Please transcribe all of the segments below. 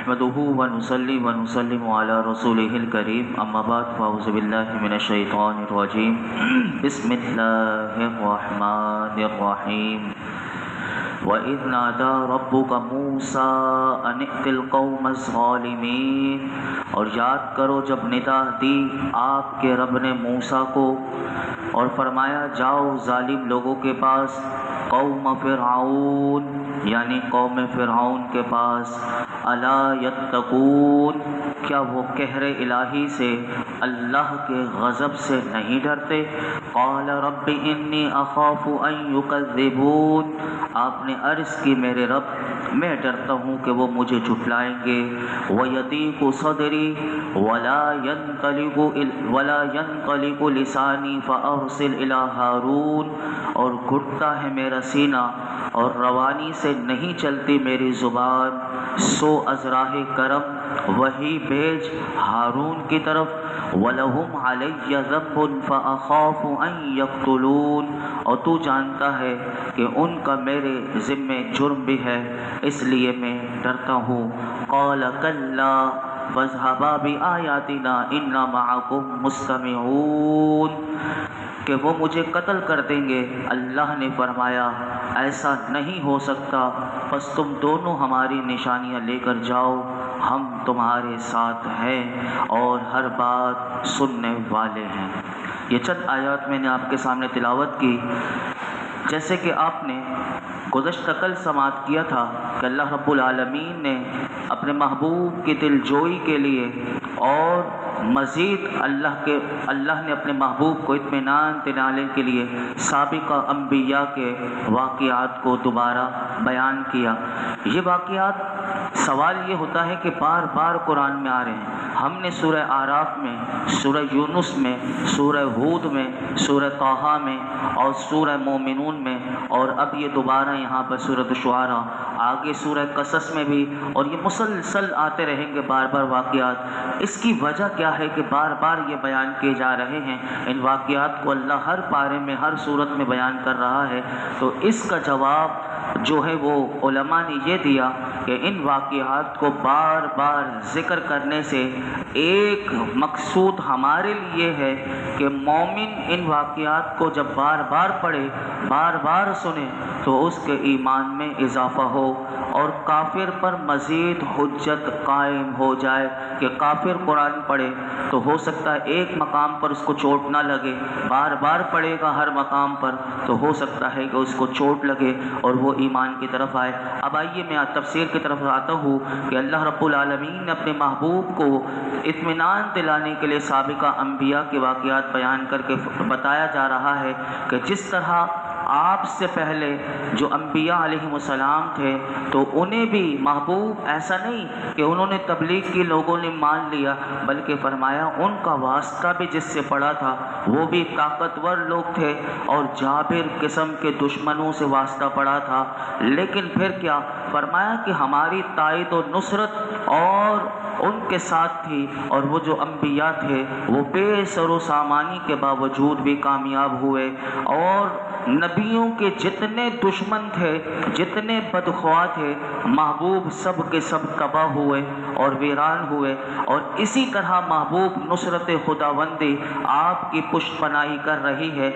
نحمده ونصلي ونسلم على رسوله الكريم اما بعد فاعوذ بالله من الشيطان الرجيم بسم الله الرحمن الرحيم وَإِذْ نَادَى رَبُّكَ مُوسَىٰ أَنِ ائْتِ الْقَوْمَ الظَّالِمِينَ، اور یاد کرو جب ندا دی آپ کے رب نے موسیٰ کو اور فرمایا جاؤ ظالم لوگوں کے پاس، قوم فرعون یعنی قوم فرعون کے پاس، الا یتقون کیا وہ قہر الہی سے اللہ کے غضب سے نہیں ڈرتے؟ قال رب انی اخاف ان یکذبون، آپ نے عرض کی میرے رب میں ڈرتا ہوں کہ وہ مجھے جھٹلائیں گے، وَيَضِيقُ صَدْرِي وَلَا يَنْطَلِقُ لِسَانِي فَأَرْسِلْ إِلَىٰ هَارُونَ، اور گھٹتا ہے میرا سینہ اور روانی سے نہیں چلتی میری زبان، سو از راہ کرم وہی بھیج ہارون کی طرف، وَلَهُمْ عَلَيَّ ذَنبٌ فَأَخَافُ أَن يَقْتُلُونَ، اور تو جانتا ہے کہ ان کا میرے ذمے جرم بھی ہے اس لیے میں ڈرتا ہوں۔ قَالَ كَلَّا فَاذْهَبَا بِآيَاتِنَا إِنَّا مَعَكُمْ مُسْتَمِعُونَ، کہ وہ مجھے قتل کر دیں گے۔ اللہ نے فرمایا ایسا نہیں ہو سکتا، بس تم دونوں ہماری نشانیاں لے کر جاؤ، ہم تمہارے ساتھ ہیں اور ہر بات سننے والے ہیں۔ یہ چند آیات میں نے آپ کے سامنے تلاوت کی، جیسے کہ آپ نے گزشتہ کل سماعت کیا تھا کہ اللہ رب العالمین نے اپنے محبوب کی دل جوئی کے لیے اور مزید اللہ نے اپنے محبوب کو اطمینان دلانے کے لیے سابقہ انبیاء کے واقعات کو دوبارہ بیان کیا۔ یہ واقعات سوال یہ ہوتا ہے کہ بار بار قرآن میں آ رہے ہیں۔ ہم نے سورہ اعراف میں، سورہ یونس میں، سورہ ہود میں، سورہ طٰہٰ میں اور سورہ مومنون میں، اور اب یہ دوبارہ یہاں پر سورۃ شعراء، آگے سورہ قصص میں بھی، اور یہ مسلسل آتے رہیں گے بار بار واقعات۔ اس کی وجہ کیا ہے کہ بار بار یہ بیان کیے جا رہے ہیں؟ ان واقعات کو اللہ ہر پارے میں ہر صورت میں بیان کر رہا ہے، تو اس کا جواب جو ہے وہ علماء نے یہ دیا کہ ان واقعات کو بار بار ذکر کرنے سے ایک مقصود ہمارے لیے ہے کہ مومن ان واقعات کو جب بار بار پڑھے، بار بار سنے، تو اس کے ایمان میں اضافہ ہو اور کافر پر مزید حجت قائم ہو جائے کہ کافر قرآن پڑھے تو ہو سکتا ہے ایک مقام پر اس کو چوٹ نہ لگے، بار بار پڑھے گا ہر مقام پر تو ہو سکتا ہے کہ اس کو چوٹ لگے اور وہ ایمان کی طرف آئے۔ اب آئیے میں تفسیر کی طرف آتا ہوں کہ اللہ رب العالمین نے اپنے محبوب کو اطمینان دلانے کے لیے سابقہ انبیاء کے واقعات بیان کر کے بتایا جا رہا ہے کہ جس طرح آپ سے پہلے جو انبیاء علیہم السلام تھے تو انہیں بھی محبوب ایسا نہیں کہ انہوں نے تبلیغ کی لوگوں نے مان لیا، بلکہ فرمایا ان کا واسطہ بھی جس سے پڑا تھا وہ بھی طاقتور لوگ تھے اور جابر قسم کے دشمنوں سے واسطہ پڑا تھا، لیکن پھر کیا فرمایا کہ ہماری تائید و نصرت اور ان کے ساتھ تھی، اور وہ جو انبیاء تھے وہ بے سر و سامانی کے باوجود بھی کامیاب ہوئے، اور نبیوں کے جتنے دشمن تھے، جتنے بدخواہ تھے، محبوب سب کے سب تباہ ہوئے اور ویران ہوئے۔ اور اسی طرح محبوب نصرت خداوندی آپ کی پشت پناہی کر رہی ہے،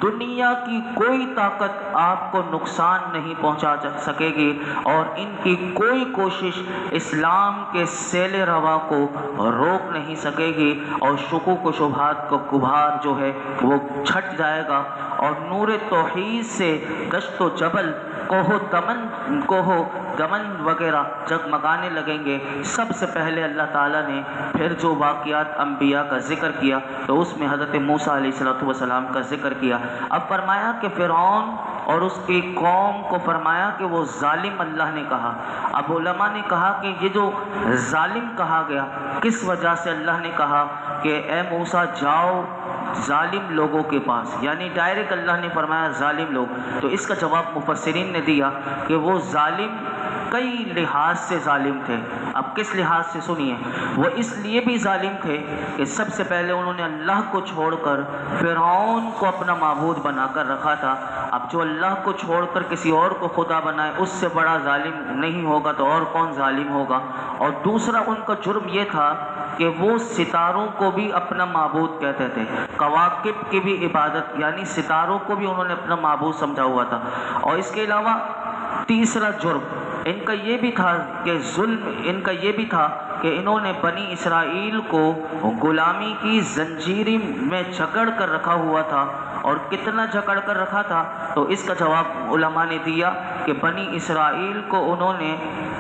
دنیا کی کوئی طاقت آپ کو نقصان نہیں پہنچا سکے گی، اور ان کی کوئی کوشش اسلام کے سیل روا کو روک نہیں سکے گی، اور شکوک و شبہات کا غبار جو ہے وہ چھٹ جائے گا، اور نور توحید سے دشت و جبل کوہ دمن وغیرہ جگمگانے لگیں گے۔ سب سے پہلے اللہ تعالیٰ نے پھر جو واقعات انبیاء کا ذکر کیا تو اس میں حضرت موسیٰ علیہ السلام کا ذکر کیا۔ اب فرمایا کہ فرعون اور اس کی قوم کو فرمایا کہ وہ ظالم اللہ نے کہا۔ اب علماء نے کہا کہ یہ جو ظالم کہا گیا کس وجہ سے اللہ نے کہا کہ اے موسیٰ جاؤ ظالم لوگوں کے پاس، یعنی ڈائریکٹ اللہ نے فرمایا ظالم لوگ، تو اس کا جواب مفسرین نے دیا کہ وہ ظالم کئی لحاظ سے ظالم تھے۔ اب کس لحاظ سے سنیے، وہ اس لیے بھی ظالم تھے کہ سب سے پہلے انہوں نے اللہ کو چھوڑ کر فرعون کو اپنا معبود بنا کر رکھا تھا۔ اب جو اللہ کو چھوڑ کر کسی اور کو خدا بنائے، اس سے بڑا ظالم نہیں ہوگا تو اور کون ظالم ہوگا۔ اور دوسرا ان کا جرم یہ تھا کہ وہ ستاروں کو بھی اپنا معبود کہتے تھے، کواکب کی بھی عبادت، یعنی ستاروں کو بھی انہوں نے اپنا معبود سمجھا ہوا تھا۔ اور اس کے علاوہ تیسرا جرم ان کا یہ بھی تھا کہ ظلم ان کا یہ بھی تھا کہ انہوں نے بنی اسرائیل کو غلامی کی زنجیر میں جکڑ کر رکھا ہوا تھا۔ اور کتنا جکڑ کر رکھا تھا، تو اس کا جواب علماء نے دیا کہ بنی اسرائیل کو انہوں نے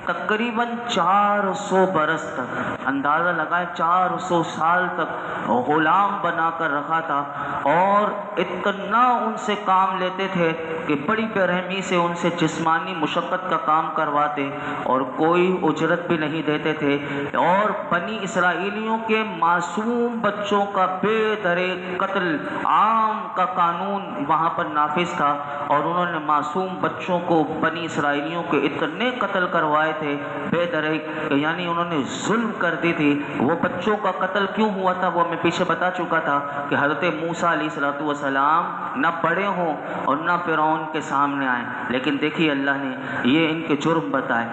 تقریباً 400 برس تک، اندازہ لگائے 400 سال تک غلام بنا کر رکھا تھا، اور اتنا ان سے کام لیتے تھے کہ بڑی بے رحمی سے ان سے جسمانی مشقت کا کام کرواتے اور کوئی اجرت بھی نہیں دیتے تھے۔ اور بنی اسرائیلیوں کے معصوم بچوں کا بے درے قتل عام کا قانون وہاں پر نافذ تھا، اور انہوں نے معصوم بچوں کو بنی اسرائیلیوں کے اتنے قتل کروائے تھے بے درے کہ یعنی انہوں نے ظلم کر دی تھی۔ وہ بچوں کا قتل کیوں ہوا تھا وہ میں پیچھے بتا چکا تھا کہ حضرت موسیٰ علیہ السلام نہ بڑے ہوں اور نہ فرعون کے سامنے آئیں، لیکن دیکھیے اللہ نے یہ ان کے جرم بتائے۔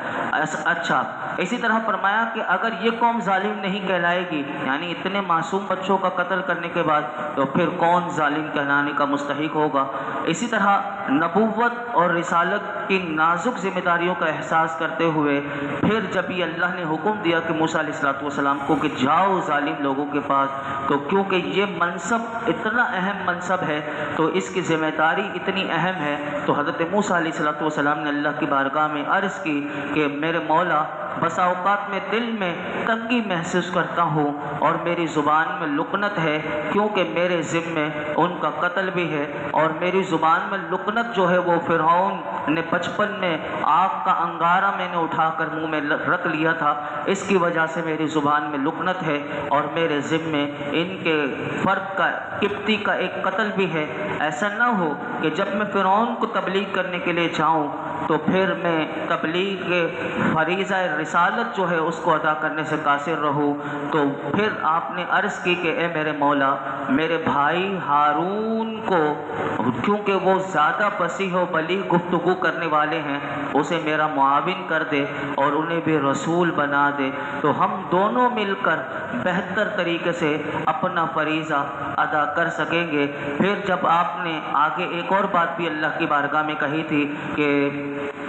اچھا، اسی طرح فرمایا کہ اگر یہ قوم ظالم نہیں کہلائے گی، یعنی اتنے معصوم بچوں کا قتل کرنے کے بعد، تو پھر کون ظالم کہلانے کا مستحق ہوگا۔ اسی طرح نبوت اور رسالت کی نازک ذمہ داریوں کا احساس کرتے ہوئے پھر جب یہ اللہ نے حکم دیا کہ موسیٰ علیہ السلام کو کہ جاؤ ظالم لوگوں کے پاس، تو کیونکہ یہ منصب اتنا اہم منصب ہے تو اس کی ذمہ داری اتنی اہم ہے، تو حضرت موسیٰ علیہ السلام نے اللہ کی بارگاہ میں عرض کی کہ میرے مولا، بسا اوقات میں دل میں تنگی محسوس کرتا ہوں اور میری زبان میں لکنت ہے، کیونکہ میرے ذمے ان کا قتل بھی ہے، اور میری زبان میں لکنت جو ہے وہ فرعون نے بچپن میں آگ کا انگارہ میں نے اٹھا کر منہ میں رکھ لیا تھا، اس کی وجہ سے میری زبان میں لکنت ہے، اور میرے ذمے ان کے فرد کا قبطی کا ایک قتل بھی ہے۔ ایسا نہ ہو کہ جب میں فرعون کو تبلیغ کرنے کے لیے جاؤں تو پھر میں تبلیغ فریضہ رسالت جو ہے اس کو ادا کرنے سے قاصر رہوں۔ تو پھر آپ نے عرض کی کہ اے میرے مولا، میرے بھائی ہارون کو، کیونکہ وہ زیادہ فصیح و بلیغ گفتگو کرنے والے ہیں، اسے میرا معاون کر دے اور انہیں بھی رسول بنا دے، تو ہم دونوں مل کر بہتر طریقے سے اپنا فریضہ ادا کر سکیں گے۔ پھر جب آپ نے آگے ایک اور بات بھی اللہ کی بارگاہ میں کہی تھی کہ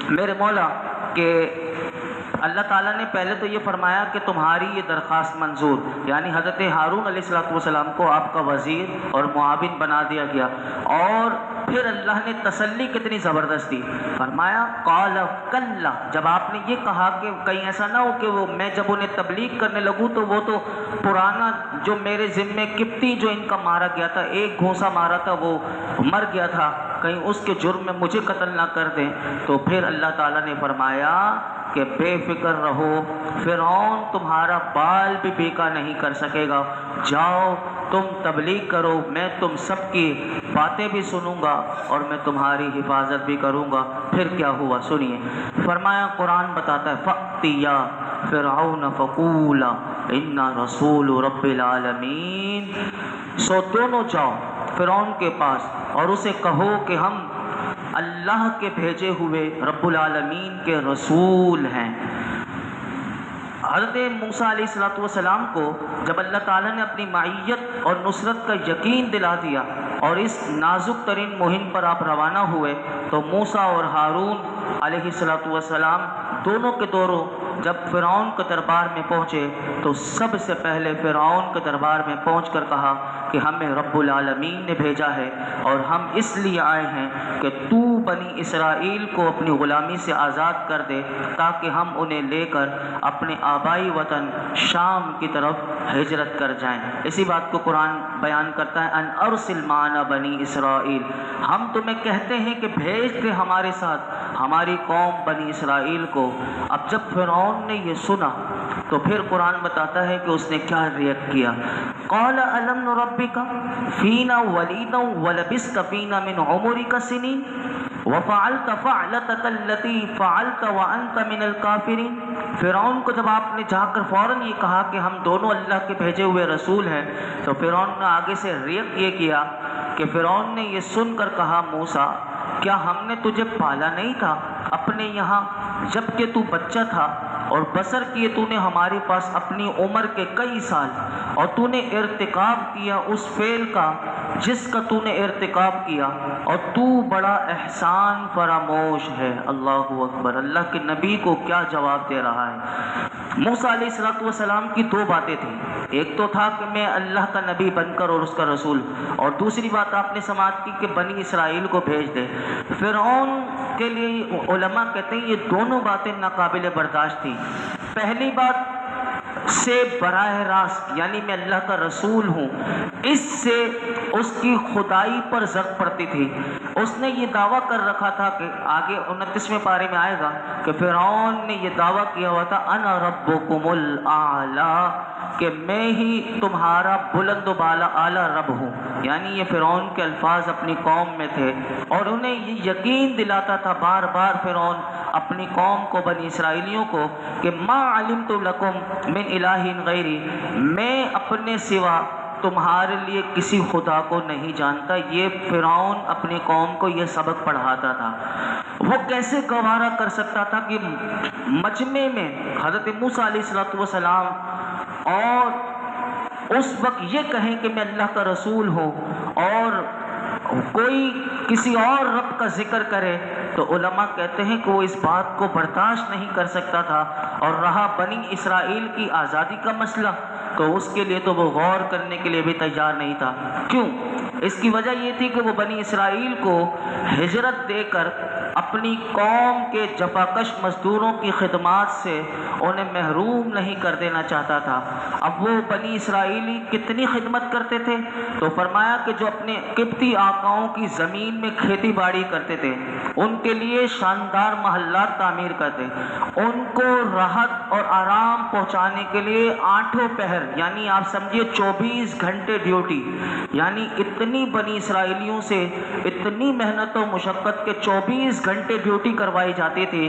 میرے مولا، کہ اللہ تعالیٰ نے پہلے تو یہ فرمایا کہ تمہاری یہ درخواست منظور، یعنی حضرت ہارون علیہ السلام کو آپ کا وزیر اور معاون بنا دیا گیا، اور پھر اللہ نے تسلی کتنی زبردست دی، فرمایا قال کلا، جب آپ نے یہ کہا کہ کہیں ایسا نہ ہو کہ وہ میں جب انہیں تبلیغ کرنے لگوں تو وہ تو پرانا جو میرے ذمے قبطی جو ان کا مارا گیا تھا، ایک گھونسا مارا تھا وہ مر گیا تھا، کہیں اس کے جرم میں مجھے قتل نہ کر دیں۔ تو پھر اللہ تعالیٰ نے فرمایا کہ بے فکر رہو، فرعون تمہارا بال بھی بیکا نہیں کر سکے گا، جاؤ تم تبلیغ کرو، میں تم سب کی باتیں بھی سنوں گا اور میں تمہاری حفاظت بھی کروں گا۔ پھر کیا ہوا سنیے، فرمایا قرآن بتاتا ہے فَأْتِيَا فِرْعَوْنَ فَقُولَا إِنَّا رَسُولُ رَبِّ الْعَالَمِينَ، سو دونوں جاؤ فرعون کے پاس اور اسے کہو کہ ہم اللہ کے بھیجے ہوئے رب العالمین کے رسول ہیں۔ حضرت موسیٰ علیہ السلام کو جب اللہ تعالیٰ نے اپنی معیت اور نصرت کا یقین دلا دیا اور اس نازک ترین مہم پر آپ روانہ ہوئے، تو موسیٰ اور ہارون علیہ السلام دونوں کے دونوں جب فرعون کے دربار میں پہنچے تو سب سے پہلے فرعون کے دربار میں پہنچ کر کہا کہ ہمیں رب العالمین نے بھیجا ہے اور ہم اس لیے آئے ہیں کہ تو بنی اسرائیل کو اپنی غلامی سے آزاد کر دے تاکہ ہم انہیں لے کر اپنے آبائی وطن شام کی طرف ہجرت کر جائیں۔ اسی بات کو قرآن بیان کرتا ہے ان ارسل معنا بنی اسرائیل، ہم تمہیں کہتے ہیں کہ بھیج دے ہمارے ساتھ ہماری قوم بنی اسرائیل کو۔ اب جب فرعون نے یہ سنا تو پھر قرآن بتاتا ہے کہ اس نے کیا ریئیکٹ کیا، قال الم نربک فینا ولیدا ولبثت فینا من عمرک سنین، وَفَعَلْتَ فَعْلَتَكَ الَّتِي فَعَلْتَ وَأَنْتَ مِنَ الْكَافِرِينَ۔ فرعون کو جب آپ نے جا کر فوراً یہ کہا کہ ہم دونوں اللہ کے بھیجے ہوئے رسول ہیں، تو فرعون نے آگے سے ریئیکٹ یہ کیا کہ فرعون نے یہ سن کر کہا موسیٰ کیا ہم نے تجھے پالا نہیں تھا اپنے یہاں جب کہ تو بچہ تھا، اور بسر کیے تو نے ہمارے پاس اپنی عمر کے کئی سال، اور تو نے ارتکاب کیا اس فعل کا جس کا تو نے ارتکاب کیا، اور تو بڑا احسان فراموش ہے۔ اللہ اکبر۔ اللہ کے نبی کو کیا جواب دے رہا ہے۔ موسیٰ علیہ السلام کی دو باتیں تھیں، ایک تو تھا کہ میں اللہ کا نبی بن کر اور اس کا رسول، اور دوسری بات آپ نے سماعت کی کہ بنی اسرائیل کو بھیج دے۔ فرعون کے لیے علماء کہتے ہیں یہ دونوں باتیں ناقابل برداشت تھیں۔ پہلی بات سے براہ راست یعنی میں اللہ کا رسول ہوں، اس سے اس کی خدائی پر زد پڑتی تھی۔ اس نے یہ دعویٰ کر رکھا تھا کہ آگے 29ویں پارے میں آئے گا کہ فرعون نے یہ دعویٰ کیا ہوا تھا انا ربکم الاعلیٰ، کہ میں ہی تمہارا بلند و بالا اعلیٰ رب ہوں۔ یعنی یہ فرعون کے الفاظ اپنی قوم میں تھے، اور انہیں یہ یقین دلاتا تھا بار بار فرعون اپنی قوم کو، بنی اسرائیلیوں کو، کہ ما علمت لکم من الہ غیری، میں اپنے سوا تمہارے لیے کسی خدا کو نہیں جانتا۔ یہ فرعون اپنی قوم کو یہ سبق پڑھاتا تھا۔ وہ کیسے گوارا کر سکتا تھا کہ مجمع میں حضرت موسیٰ علیہ السلام اور اس وقت یہ کہیں کہ میں اللہ کا رسول ہوں، اور کوئی کسی اور رب کا ذکر کرے، تو علماء کہتے ہیں کہ وہ اس بات کو برداشت نہیں کر سکتا تھا۔ اور رہا بنی اسرائیل کی آزادی کا مسئلہ، تو اس کے لیے تو وہ غور کرنے کے لیے بھی تیار نہیں تھا۔ کیوں؟ اس کی وجہ یہ تھی کہ وہ بنی اسرائیل کو ہجرت دے کر اپنی قوم کے جفاکش مزدوروں کی خدمات سے انہیں محروم نہیں کر دینا چاہتا تھا۔ اب وہ بنی اسرائیلی کتنی خدمت کرتے تھے؟ تو فرمایا کہ جو اپنے قبطی آقاؤں کی زمین میں کھیتی باڑی کرتے تھے، ان کے لیے شاندار محلات تعمیر کرتے، ان کو راحت اور آرام پہنچانے کے لیے آٹھوں پہر یعنی آپ سمجھیے 24 گھنٹے ڈیوٹی، یعنی اتنی بنی اسرائیلیوں سے اتنی محنت و مشقت کے 24 گھنٹے ڈیوٹی کروائی جاتی تھی،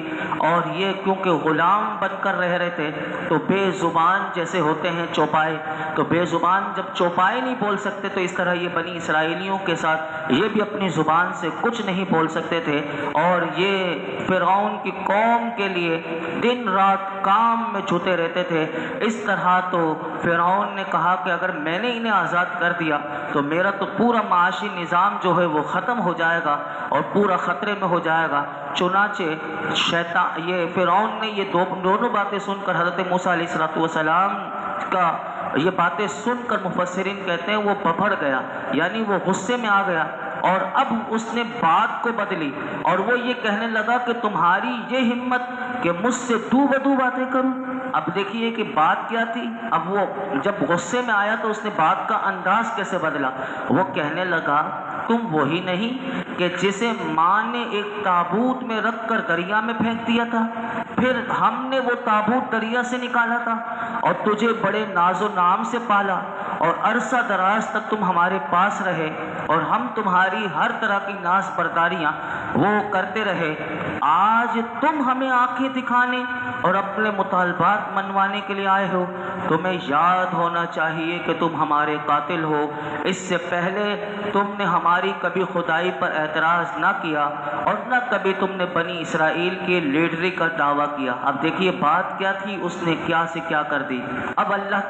اور یہ کیونکہ غلام بن کر رہ رہے تھے تو بے زبان جیسے ہوتے ہیں چوپائے، تو بے زبان جب چوپائے نہیں بول سکتے تو اس طرح یہ بنی اسرائیلیوں کے ساتھ یہ بھی اپنی زبان سے کچھ نہیں بول سکتے تھے، اور یہ فرعون کی قوم کے لیے دن رات کام میں جھوٹے رہتے تھے۔ اس طرح تو فرعون نے کہا کہ اگر میں نے انہیں آزاد کر دیا تو میرا تو پورا معاشی نظام جو ہے وہ ختم ہو جائے گا اور پورا خطرے میں ہو جائے گا۔ چنانچہ شیطان یہ فرعون نے یہ دونوں باتیں سن کر حضرت موسیٰ علیہ السلام کا یہ باتیں سن کر مفسرین کہتے ہیں وہ ببھڑ گیا، یعنی وہ غصے میں آ گیا، اور اب اس نے بات کو بدلی اور وہ یہ کہنے لگا کہ تمہاری یہ ہمت کہ مجھ سے دو بدو باتیں کروں۔ اب دیکھیے کہ بات کیا تھی، اب وہ جب غصے میں آیا تو اس نے بات کا انداز کیسے بدلا۔ وہ کہنے لگا تم وہی نہیں کہ جسے ماں نے ایک تابوت میں رکھ کر دریا میں پھینک دیا تھا، پھر ہم نے وہ تابوت دریا سے نکالا تھا اور تجھے بڑے ناز و نام سے پالا، اور عرصہ دراز تک تم ہمارے پاس رہے اور ہم تمہاری ہر طرح کی ناز برداریاں وہ کرتے رہے۔ آج تم ہمیں آنکھیں دکھانے اور اپنے مطالبات منوانے کے لیے آئے ہو۔ تمہیں یاد ہونا چاہیے کہ تم ہمارے قاتل ہو، اس سے پہلے تم نے ہماری کبھی خدائی پر اعتراض نہ کیا اور نہ کبھی تم نے بنی اسرائیل کی لیڈری کا دعویٰ کیا۔ اب دیکھیے بات کیا تھی، اس نے کیا سے کیا کر دی۔ اب اللہ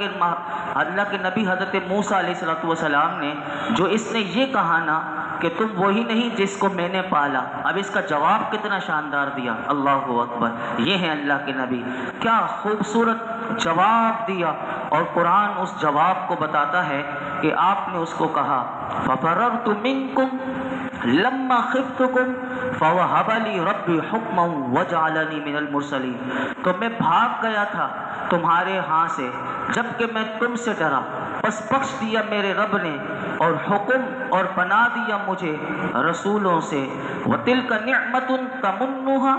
کے نبی حضرت موسیٰ علیہ السلام نے جو اس نے یہ کہا نا کہ تم وہی نہیں جس کو میں نے پالا، اب اس کا جواب کتنا شاندار دیا۔ اللہ اکبر، یہ ہے اللہ کے نبی، کیا خوبصورت جواب دیا۔ اور قرآن اس جواب کو بتاتا ہے کہ آپ نے اس کو کہا فَفَرَرْتُ مِنْكُمْ لَمَّا خِفْتُكُمْ فَوَهَبَ لِي رَبِّي حُكْمًا وَجَعَلَنِي مِنَ الْمُرْسَلِينَ، تو میں بھاگ گیا تھا تمہارے ہاں سے جبکہ میں تم سے ڈرا، پس بخش دیا میرے رب نے اور حکم اور بنا دیا مجھے رسولوں سے۔ وَتِلْكَ نِعْمَةٌ تَمُنُّهَا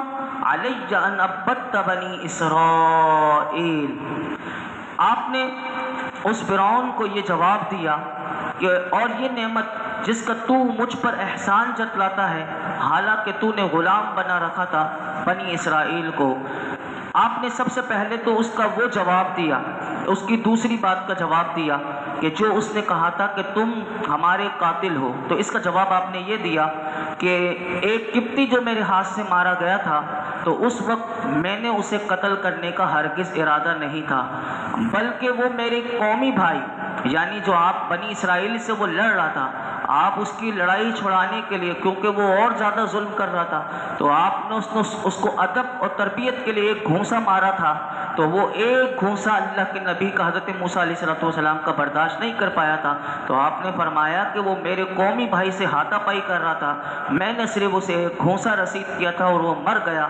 عَلَيَّ أَنْ عَبَّدْتَ بَنِي إِسْرَائِيلَ۔ آپ نے اس فرعون کو یہ جواب دیا کہ اور یہ نعمت جس کا تو مجھ پر احسان جتلاتا ہے، حالانکہ تو نے غلام بنا رکھا تھا بنی اسرائیل کو۔ آپ نے سب سے پہلے تو اس کا وہ جواب دیا، اس کی دوسری بات کا جواب دیا کہ جو اس نے کہا تھا کہ تم ہمارے قاتل ہو، تو اس کا جواب آپ نے یہ دیا کہ ایک قبطی جو میرے ہاتھ سے مارا گیا تھا، تو اس وقت میں نے اسے قتل کرنے کا ہرگز ارادہ نہیں تھا، بلکہ وہ میرے قومی بھائی، یعنی جو آپ بنی اسرائیل سے وہ لڑ رہا تھا، آپ اس کی لڑائی چھڑانے کے لیے، کیونکہ وہ اور زیادہ ظلم کر رہا تھا، تو آپ نے اس کو ادب اور تربیت کے لیے ایک گھونسا مارا تھا، تو وہ ایک گھونسا اللہ کے نبی کا حضرت موسیٰ علیہ السلام کا برداشت نہیں کر پایا تھا، تو آپ نے فرمایا کہ وہ میرے قومی بھائی سے ہاتھا پائی کر رہا تھا، میں نے صرف اسے ایک گھونسا رسید کیا تھا اور وہ مر گیا۔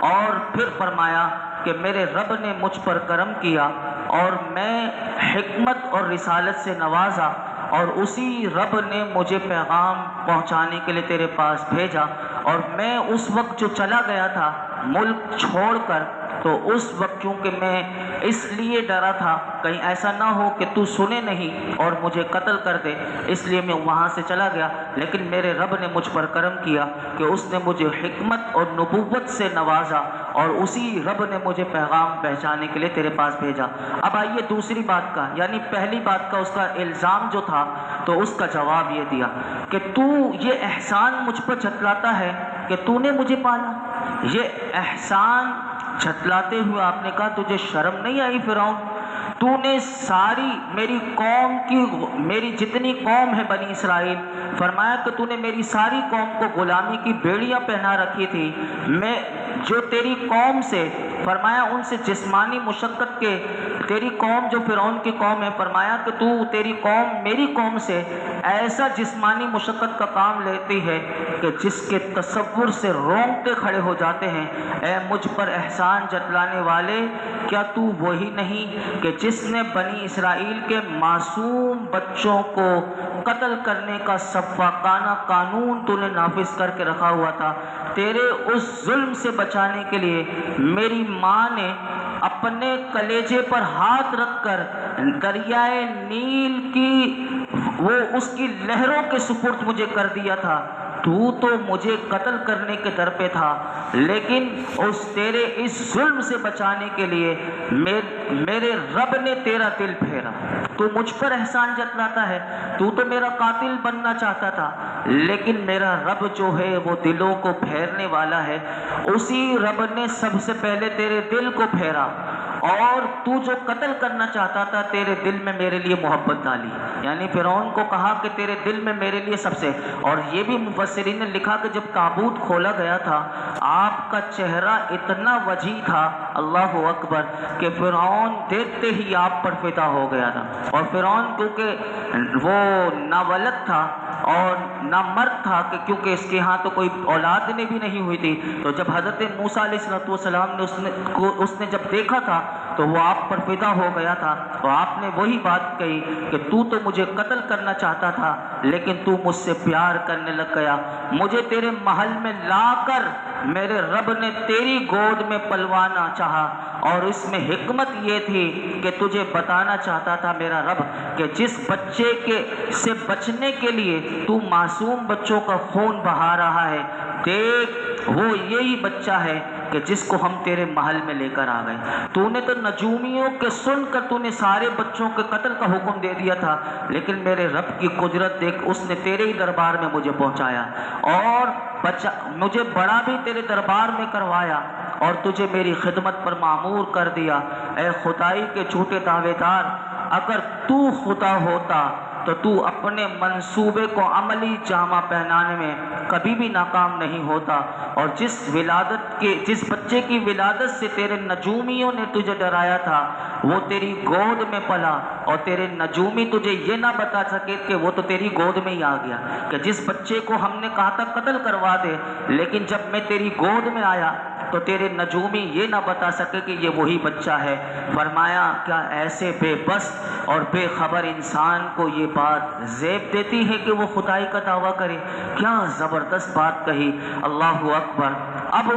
اور پھر فرمایا کہ میرے رب نے مجھ پر کرم کیا اور میں حکمت اور رسالت سے نوازا، اور اسی رب نے مجھے پیغام پہنچانے کے لیے تیرے پاس بھیجا، اور میں اس وقت جو چلا گیا تھا ملک چھوڑ کر، تو اس وقت چونکہ میں اس لیے ڈرا تھا کہیں ایسا نہ ہو کہ تو سنے نہیں اور مجھے قتل کر دے، اس لیے میں وہاں سے چلا گیا، لیکن میرے رب نے مجھ پر کرم کیا کہ اس نے مجھے حکمت اور نبوت سے نوازا، اور اسی رب نے مجھے پیغام پہنچانے کے لیے تیرے پاس بھیجا۔ اب آئیے دوسری بات کا، یعنی پہلی بات کا اس کا الزام جو تھا، تو اس کا جواب یہ دیا کہ تو یہ احسان مجھ پر جتلاتا ہے کہ تو نے مجھے پالا۔ یہ احسان جھٹلاتے ہوئے آپ نے کہا تجھے شرم نہیں آئی فرعون؟ تو نے ساری میری قوم کی، میری جتنی قوم ہے بنی اسرائیل، فرمایا کہ تو نے میری ساری قوم کو غلامی کی بیڑیاں پہنا رکھی تھی، میں جو تیری قوم سے، فرمایا ان سے جسمانی مشقت کے، تیری قوم جو فرعون کی قوم ہے، فرمایا کہ تو تیری قوم میری قوم سے ایسا جسمانی مشقت کا کام لیتی ہے کہ جس کے تصور سے رونگٹے کھڑے ہو جاتے ہیں۔ اے مجھ پر احسان جتلانے والے، کیا تو وہی نہیں کہ جس نے بنی اسرائیل کے معصوم بچوں کو قتل کرنے کا سفاکانہ قانون تو نے نافذ کر کے رکھا ہوا تھا؟ تیرے اس ظلم سے بچانے کے لیے میری ماں نے اپنے کلیجے پر ہاتھ رکھ کر دریائے نیل کی اس کی لہروں کے سپرد مجھے کر دیا تھا۔ تو مجھے قتل کرنے کے در پہ تھا، لیکن تیرے اس ظلم سے بچانے کے لیے میرے رب نے تیرا دل پھیرا۔ تو مجھ پر احسان جتلاتا ہے، تو میرا قاتل بننا چاہتا تھا، لیکن میرا رب جو ہے وہ دلوں کو پھیرنے والا ہے، اسی رب نے سب سے پہلے تیرے دل کو پھیرا، اور تو جو قتل کرنا چاہتا تھا تیرے دل میں میرے لیے محبت ڈالی۔ یعنی فرعون کو کہا کہ تیرے دل میں میرے لیے سب سے، اور یہ بھی مفسرین نے لکھا کہ جب تابوت کھولا گیا تھا آپ کا چہرہ اتنا وجیح تھا، اللہ اکبر، کہ فرعون دیکھتے ہی آپ پر فدا ہو گیا تھا۔ اور فرعون کیونکہ وہ نہ ولد تھا اور نہ مرد تھا، کہ کیونکہ اس کے ہاں تو کوئی اولاد نے بھی نہیں ہوئی تھی، تو جب حضرت موسیٰ علیہ السلام نے اس نے جب دیکھا تھا تو وہ آپ پر فدا ہو گیا تھا۔ تو آپ نے وہی بات کہی کہ تو مجھے قتل کرنا چاہتا تھا، لیکن تو مجھ سے پیار کرنے لگ گیا، مجھے تیرے محل میں لا کر میرے رب نے تیری گود میں پلوانا چاہا، اور اس میں حکمت یہ تھی کہ تجھے بتانا چاہتا تھا میرا رب کہ جس بچے سے بچنے کے لیے تو معصوم بچوں کا خون بہا رہا ہے، دیکھ وہ یہی بچہ ہے کہ جس کو ہم تیرے محل میں لے کر آ گئے۔ تو نے تو نجومیوں کے سن کر تو نے سارے بچوں کے قتل کا حکم دے دیا تھا، لیکن میرے رب کی قدرت دیکھ، اس نے تیرے ہی دربار میں مجھے پہنچایا، اور مجھے بڑا بھی تیرے دربار میں کروایا، اور تجھے میری خدمت پر معمور کر دیا۔ اے خدائی کے جھوٹے دعوے دار، اگر تو خدا ہوتا تو تو اپنے منصوبے کو عملی جامہ پہنانے میں کبھی بھی ناکام نہیں ہوتا، اور جس بچے کی ولادت سے تیرے نجومیوں نے تجھے ڈرایا تھا وہ تیری گود میں پلا، اور تیرے نجومی تجھے یہ نہ بتا سکے کہ وہ تو تیری گود میں ہی آ گیا، کہ جس بچے کو ہم نے کہا تھا قتل کروا دے، لیکن جب میں تیری گود میں آیا تو تیرے نجومی یہ نہ بتا سکے کہ یہ وہی بچہ ہے۔ فرمایا کیا ایسے بے بس اور بے خبر انسان کو یہ بات زیب دیتی ہے کہ وہ خدائی کا دعویٰ کرے؟ کیا زبردست بات کہی، اللہ اکبر۔ اب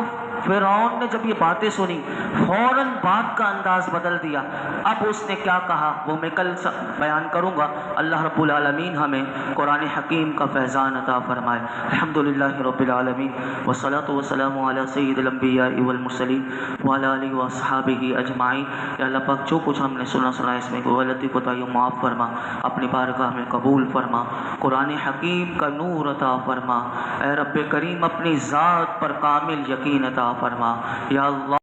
فرعون نے جب یہ باتیں سنی فوراً بات کا انداز بدل دیا. اب اس نے کیا کہا وہ میں کل بیان کروں گا. اللہ رب العالمین ہمیں قرآن حکیم کا فیضان عطا فرمائے. الحمدللہ رب العالمین والصلاة والسلام علی سید الانبیاء والمرسلین وعلی آلہ واصحابہ اجمعین. یا اللہ پاک جو کچھ ہم نے سنا اس میں کوئی غلطی کوتاہی معاف فرما، اپنی بارگاہ میں قبول فرما، قرآن حکیم کا نور عطا فرما. اے رب کریم اپنی ذات پر کامل یقین عطا فرما. یا اللہ